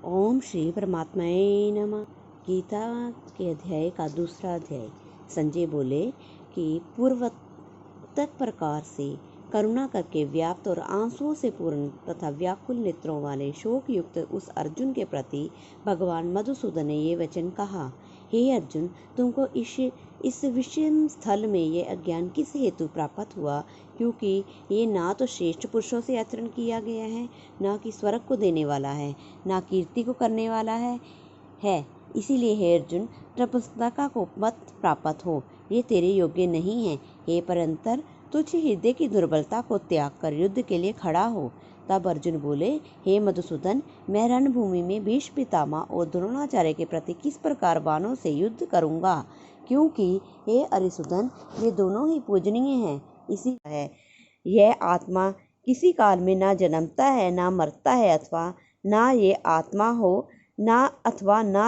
ओम श्री परमात्माय नमः। गीता के अध्याय का दूसरा अध्याय। संजय बोले कि पूर्वोक्त प्रकार से करुणा करके व्याप्त और आंसुओं से पूर्ण तथा व्याकुल नेत्रों वाले शोक युक्त उस अर्जुन के प्रति भगवान मधुसूदन ने ये वचन कहा। हे अर्जुन, तुमको इस विषम स्थल में ये अज्ञान किस हेतु प्राप्त हुआ? क्योंकि ये ना तो श्रेष्ठ पुरुषों से आचरण किया गया है, ना कि स्वर्ग को देने वाला है, ना कीर्ति को करने वाला है। इसीलिए हे अर्जुन, तपस्या को मत प्राप्त हो, ये तेरे योग्य नहीं है। हे परंतर, तुझ हृदय की दुर्बलता को त्याग कर युद्ध के लिए खड़ा हो। तब अर्जुन बोले, हे मधुसूदन, मैं रणभूमि में भीष्म पितामह और द्रोणाचार्य के प्रति किस प्रकार बाणों से युद्ध करूंगा? क्योंकि हे अरिसुदन, ये दोनों ही पूजनीय हैं। इसी है यह आत्मा किसी काल में ना जन्मता है, ना मरता है, अथवा ना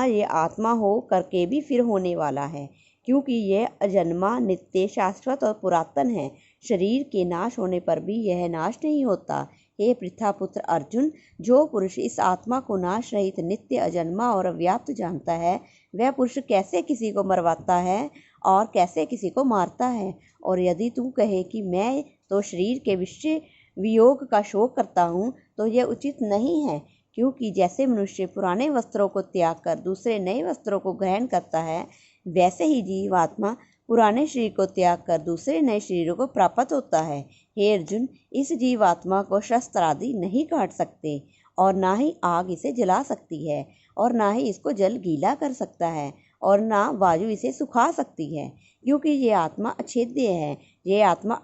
ये आत्मा हो करके भी फिर होने वाला है, क्योंकि यह अजन्मा, नित्य, शाश्वत और पुरातन है। शरीर के नाश होने पर भी यह नाश नहीं होता। हे पृथापुत्र अर्जुन, जो पुरुष इस आत्मा को नाश रहित, नित्य, अजन्मा और अव्याप्त जानता है, वह पुरुष कैसे किसी को मरवाता है और कैसे किसी को मारता है? और यदि तू कहे कि मैं तो शरीर के विषय वियोग का शोक करता हूँ, तो यह उचित नहीं है, क्योंकि जैसे मनुष्य पुराने वस्त्रों को त्याग कर दूसरे नए वस्त्रों को ग्रहण करता है, वैसे ही जीवात्मा पुराने शरीर को त्याग कर दूसरे नए शरीरों को प्राप्त होता है। हे अर्जुन, इस जीवात्मा को शस्त्र आदि नहीं काट सकते, और ना ही आग इसे जला सकती है, और ना ही इसको जल गीला कर सकता है, और ना वायु इसे सुखा सकती है, क्योंकि ये आत्मा अछेद्य है। ये आत्मा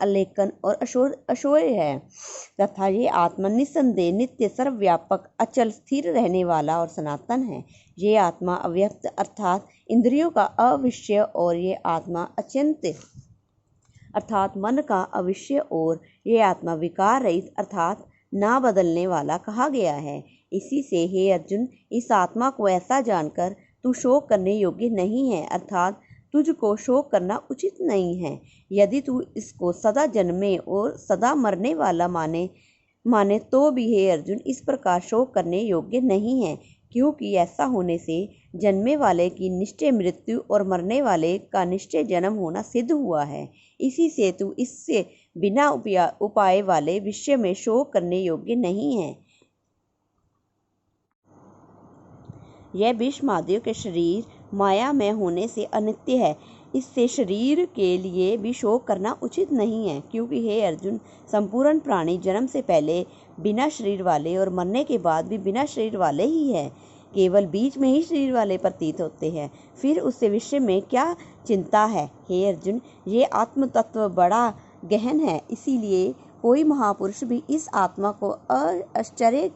अलेखन और अशोय है, तथा ये आत्मा निस्संदेह, नित्य, सर्वव्यापक, अचल, स्थिर रहने वाला और सनातन है। ये आत्मा अव्यक्त अर्थात इंद्रियों का अविषय, और ये आत्मा अचिंत्य अर्थात मन का अविषय, और ये आत्मा विकार रहित अर्थात ना बदलने वाला कहा गया है। इसी से हे अर्जुन, इस आत्मा को ऐसा जानकर तू शोक करने योग्य नहीं है, अर्थात तुझको शोक करना उचित नहीं है। यदि तू इसको सदा जन्मे और सदा मरने वाला माने तो भी हे अर्जुन, इस प्रकार शोक करने योग्य नहीं है, क्योंकि ऐसा होने से जन्मे वाले की निश्चय मृत्यु और मरने वाले का निश्चय जन्म होना सिद्ध हुआ है। इसी से तू इससे बिना उपाय वाले विषय में शोक करने योग्य नहीं है। यह भीष्मादियों के शरीर माया में होने से अनित्य है, इससे शरीर के लिए भी शोक करना उचित नहीं है, क्योंकि हे अर्जुन, संपूर्ण प्राणी जन्म से पहले बिना शरीर वाले और मरने के बाद भी बिना शरीर वाले ही है। केवल बीच में ही शरीर वाले प्रतीत होते हैं, फिर उससे विषय में क्या चिंता है? हे अर्जुन, ये आत्म तत्व बड़ा गहन है, इसीलिए कोई महापुरुष भी इस आत्मा को आश्चर्य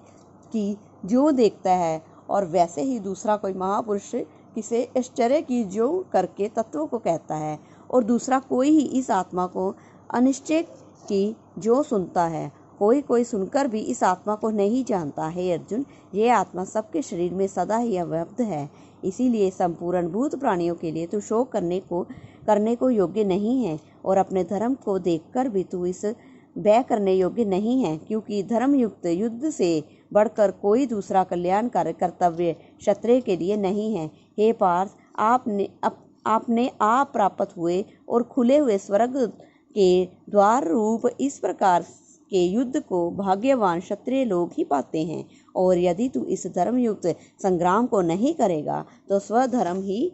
की जो देखता है, और वैसे ही दूसरा कोई महापुरुष किसे आश्चर्य की जो करके तत्वों को कहता है, और दूसरा कोई ही इस आत्मा को अनिश्चय की जो सुनता है। कोई सुनकर भी इस आत्मा को नहीं जानता। है अर्जुन, ये आत्मा सबके शरीर में सदा ही अव्यक्त है, इसीलिए संपूर्ण भूत प्राणियों के लिए तू शोक करने को योग्य नहीं है, और अपने धर्म को देखकर भी तू इस व्यय करने योग्य नहीं है, क्योंकि धर्मयुक्त युद्ध से बढ़कर कोई दूसरा कल्याणकारी कर्तव्य क्षत्रिय के लिए नहीं है। हे पार्थ, आपने आप प्राप्त हुए और खुले हुए स्वर्ग के द्वार रूप इस प्रकार के युद्ध को भाग्यवान क्षत्रिय लोग ही पाते हैं, और यदि तू इस धर्मयुक्त संग्राम को नहीं करेगा, तो स्वधर्म ही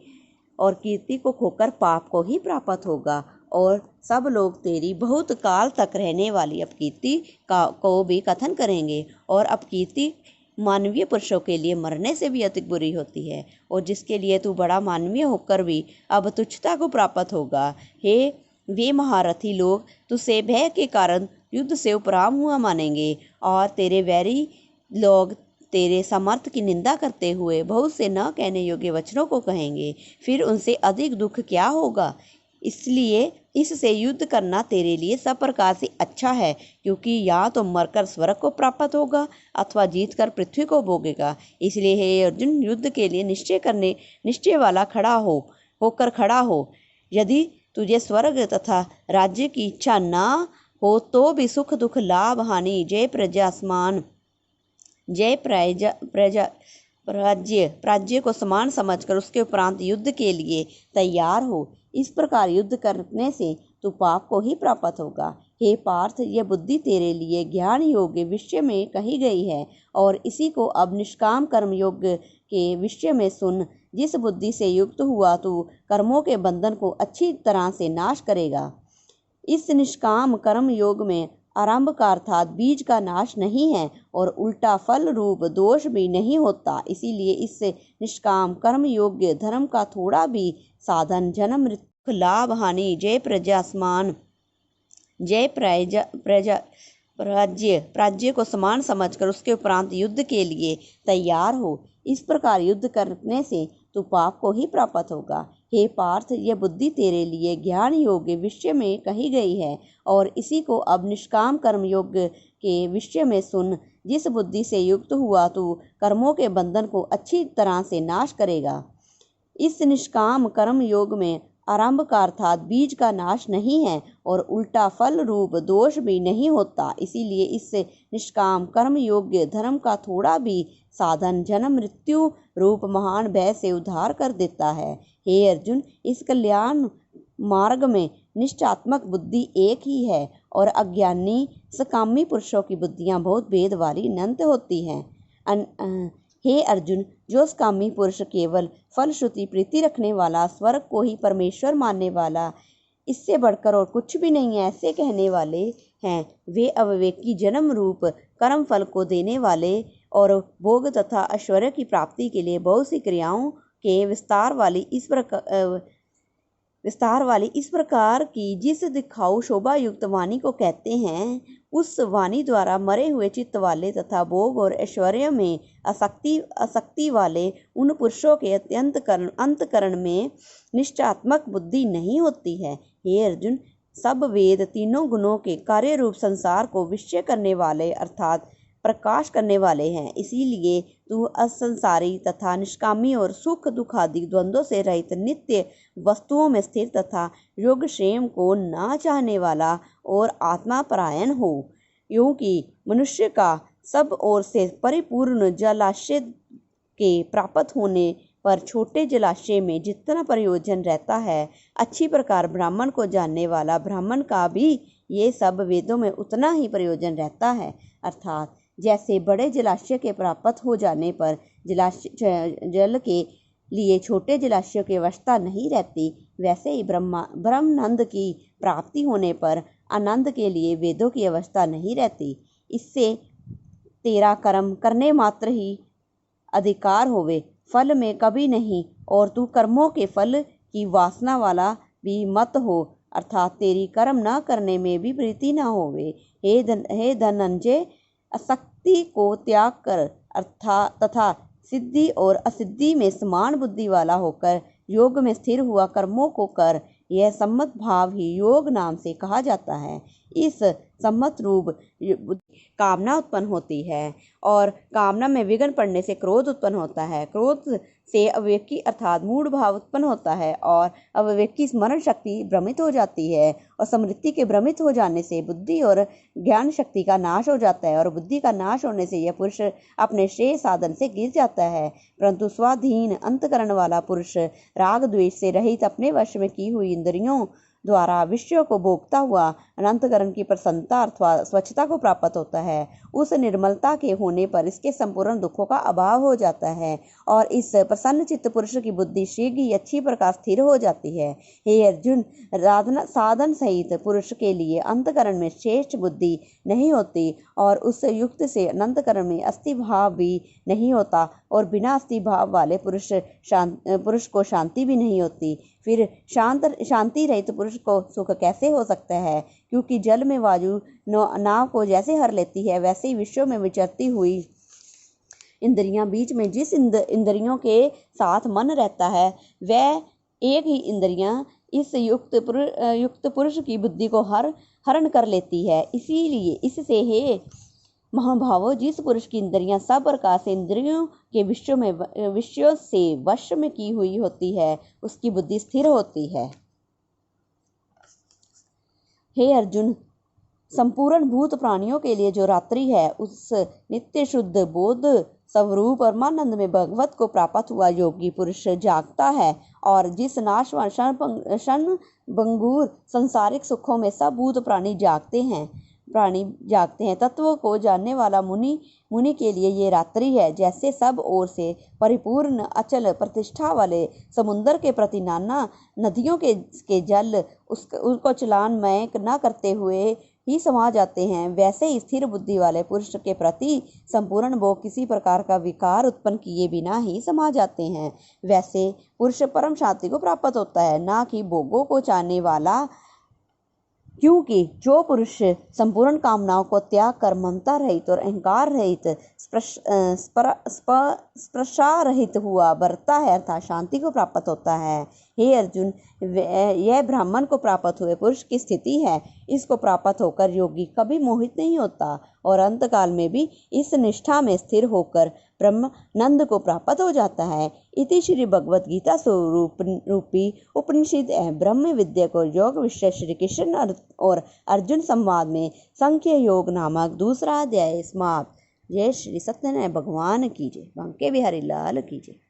और कीर्ति को खोकर पाप को ही प्राप्त होगा, और सब लोग तेरी बहुत काल तक रहने वाली अपकीर्ति को भी कथन करेंगे। और अपकीर्ति मानवीय पुरुषों के लिए मरने से भी अधिक बुरी होती है, और जिसके लिए तू बड़ा मानवीय होकर भी अब तुच्छता को प्राप्त होगा। हे वे महारथी लोग तुझसे भय के कारण युद्ध से उपराम हुआ मानेंगे, और तेरे वैरी लोग तेरे समर्थ की निंदा करते हुए बहुत से न कहने योग्य वचनों को कहेंगे। फिर उनसे अधिक दुख क्या होगा? इसलिए इससे युद्ध करना तेरे लिए सब प्रकार से अच्छा है, क्योंकि या तो मरकर स्वर्ग को प्राप्त होगा, अथवा जीतकर पृथ्वी को भोगेगा। इसलिए हे अर्जुन, युद्ध के लिए निश्चय वाला होकर खड़ा हो। यदि तुझे स्वर्ग तथा राज्य की इच्छा ना हो, तो भी सुख दुख, लाभ हानि, जय प्रजा, सम्मान, जय प्राज्य को समान समझकर उसके उपरांत युद्ध के लिए तैयार हो। इस प्रकार युद्ध करने से तू पाप को ही प्राप्त होगा। हे पार्थ, यह बुद्धि तेरे लिए ज्ञान योग्य विषय में कही गई है और इसी को अब निष्काम कर्म योग के विषय में सुन। जिस बुद्धि से युक्त हुआ तू कर्मों के बंधन को अच्छी तरह से नाश करेगा। इस निष्काम कर्म योग में आरंभ का अर्थात बीज का नाश नहीं है और उल्टा फल रूप दोष भी नहीं होता। इसीलिए इससे निष्काम कर्म योग्य धर्म का थोड़ा भी साधन जन्म मृत्यु लाभ हानि जय प्रजास्मान जय प्राज्य को समान समझकर उसके उपरांत युद्ध के लिए तैयार हो। इस प्रकार युद्ध करने से तू पाप को ही प्राप्त होगा। हे पार्थ, यह बुद्धि तेरे लिए ज्ञान योग्य विषय में कही गई है और इसी को अब निष्काम कर्म योग के विषय में सुन। जिस बुद्धि से युक्त हुआ तू कर्मों के बंधन को अच्छी तरह से नाश करेगा। इस निष्काम कर्म योग में आरंभ का अर्थात बीज का नाश नहीं है और उल्टा फल रूप दोष भी नहीं होता। इसीलिए इससे निष्काम कर्म योग्य धर्म का थोड़ा भी साधन जन्म मृत्यु रूप महान भय से उद्धार कर देता है। हे अर्जुन, इस कल्याण मार्ग में निश्चयात्मक बुद्धि एक ही है और अज्ञानी सकामी पुरुषों की बुद्धियां बहुत भेद वाली अनंत होती हैं। हे अर्जुन, जो सकामी पुरुष केवल फलश्रुति प्रीति रखने वाला, स्वर्ग को ही परमेश्वर मानने वाला, इससे बढ़कर और कुछ भी नहीं है ऐसे कहने वाले हैं, वे अविवेकी जन्म रूप कर्म फल को देने वाले और भोग तथा ऐश्वर्य की प्राप्ति के लिए बहुत सी क्रियाओं के विस्तार वाली इस प्रकार की जिस दिखाऊ शोभा युक्त वाणी को कहते हैं, उस वाणी द्वारा मरे हुए चित्त वाले तथा भोग और ऐश्वर्य में आसक्ति वाले उन पुरुषों के अंतकरण में निश्चयात्मक बुद्धि नहीं होती है। हे अर्जुन, सब वेद तीनों गुणों के कार्य रूप संसार को विषय करने वाले अर्थात प्रकाश करने वाले हैं। इसीलिए तू असंसारी तथा निष्कामी और सुख दुख आदि द्वंद्वों से रहित नित्य वस्तुओं में स्थिर तथा योगक्षेम को न चाहने वाला और आत्मा परायण हो। क्योंकि मनुष्य का सब ओर से परिपूर्ण जलाशय के प्राप्त होने पर छोटे जलाशय में जितना प्रयोजन रहता है, अच्छी प्रकार ब्राह्मण को जानने वाला ब्राह्मण का भी ये सब वेदों में उतना ही प्रयोजन रहता है। अर्थात जैसे बड़े जलाशय के प्राप्त हो जाने पर जल के लिए छोटे जलाशयों की अवस्था नहीं रहती, वैसे ही ब्रह्मानंद की प्राप्ति होने पर आनंद के लिए वेदों की अवस्था नहीं रहती। इससे तेरा कर्म करने मात्र ही अधिकार होवे, फल में कभी नहीं, और तू कर्मों के फल की वासना वाला भी मत हो, अर्थात तेरी कर्म न करने में भी प्रीति न होवे। हे धनंजय, आसक्ति को त्याग कर तथा सिद्धि और असिद्धि में समान बुद्धि वाला होकर योग में स्थिर हुआ कर्मों को कर। यह सम्मत भाव ही योग नाम से कहा जाता है। इस सम्मत रूप कामना उत्पन्न होती है और कामना में विघ्न पड़ने से क्रोध उत्पन्न होता है। क्रोध से अविवेकी अर्थात मूढ़ भाव उत्पन्न होता है और अविवेकी स्मरण शक्ति भ्रमित हो जाती है और स्मृति के भ्रमित हो जाने से बुद्धि और ज्ञान शक्ति का नाश हो जाता है और बुद्धि का नाश होने से यह पुरुष अपने श्रेय साधन से गिर जाता है। परंतु स्वाधीन अंतकरण वाला पुरुष राग द्वेष से रहित अपने वश में की हुई इंद्रियों द्वारा विषयों को भोगता हुआ अनंतकरण की प्रसन्नता अथवा स्वच्छता को प्राप्त होता है। उस निर्मलता के होने पर इसके संपूर्ण दुखों का अभाव हो जाता है और इस प्रसन्न चित्त पुरुष की बुद्धि शीघ्र ही अच्छी प्रकार स्थिर हो जाती है। हे अर्जुन, साधन सहित पुरुष के लिए अंतकरण में श्रेष्ठ बुद्धि नहीं होती और उस युक्त से अनंतकरण में अस्थि भाव भी नहीं होता और बिना अस्थि भाव वाले पुरुष को शांति भी नहीं होती। फिर शांति रहित पुरुष को सुख कैसे हो सकता है? क्योंकि जल में वायु नाव को जैसे हर लेती है, वैसे ही विश्व में विचरती हुई इंद्रियां बीच में जिस इंद्रियों के साथ मन रहता है, वह एक ही इंद्रियां इस युक्त पुरुष की बुद्धि को हरण कर लेती है। इसीलिए इससे हे महाभावो, जिस पुरुष की इंद्रियां सब प्रकार से इंद्रियों के विषयों से वश में की हुई होती है, उसकी बुद्धि स्थिर होती है। हे अर्जुन, संपूर्ण भूत प्राणियों के लिए जो रात्रि है, उस नित्य शुद्ध बोध स्वरूप परमानंद में भगवत को प्राप्त हुआ योगी पुरुष जागता है और जिस नाशवान क्षण भंगुर सांसारिक सुखों में सब भूत प्राणी जागते हैं। तत्वों को जानने वाला मुनि के लिए ये रात्रि है। जैसे सब ओर से परिपूर्ण अचल प्रतिष्ठा वाले समुद्र के प्रति नाना नदियों के जल उसको चलानमय न करते हुए ही समा जाते हैं, वैसे ही स्थिर बुद्धि वाले पुरुष के प्रति संपूर्ण भोग किसी प्रकार का विकार उत्पन्न किए बिना ही समा जाते हैं। वैसे पुरुष परम शांति को प्राप्त होता है, ना कि भोगों को चाहने वाला, क्योंकि जो पुरुष संपूर्ण कामनाओं को त्याग कर ममता रहित और अहंकार रहित स्पर्शा रहित हुआ बरता है, अर्थात शांति को प्राप्त होता है। हे अर्जुन, यह ब्राह्मण को प्राप्त हुए पुरुष की स्थिति है। इसको प्राप्त होकर योगी कभी मोहित नहीं होता और अंतकाल में भी इस निष्ठा में स्थिर होकर ब्रह्मानंद को प्राप्त हो जाता है। इति श्री भगवद गीता स्वरूप रूपी उपनिषद ब्रह्म विद्या को योग विषय श्री कृष्ण और अर्जुन संवाद में सांख्य योग नामक दूसरा अध्याय समाप्त। जय श्री सत्यनारायण भगवान की जय। बांके बिहारी लाल की जय।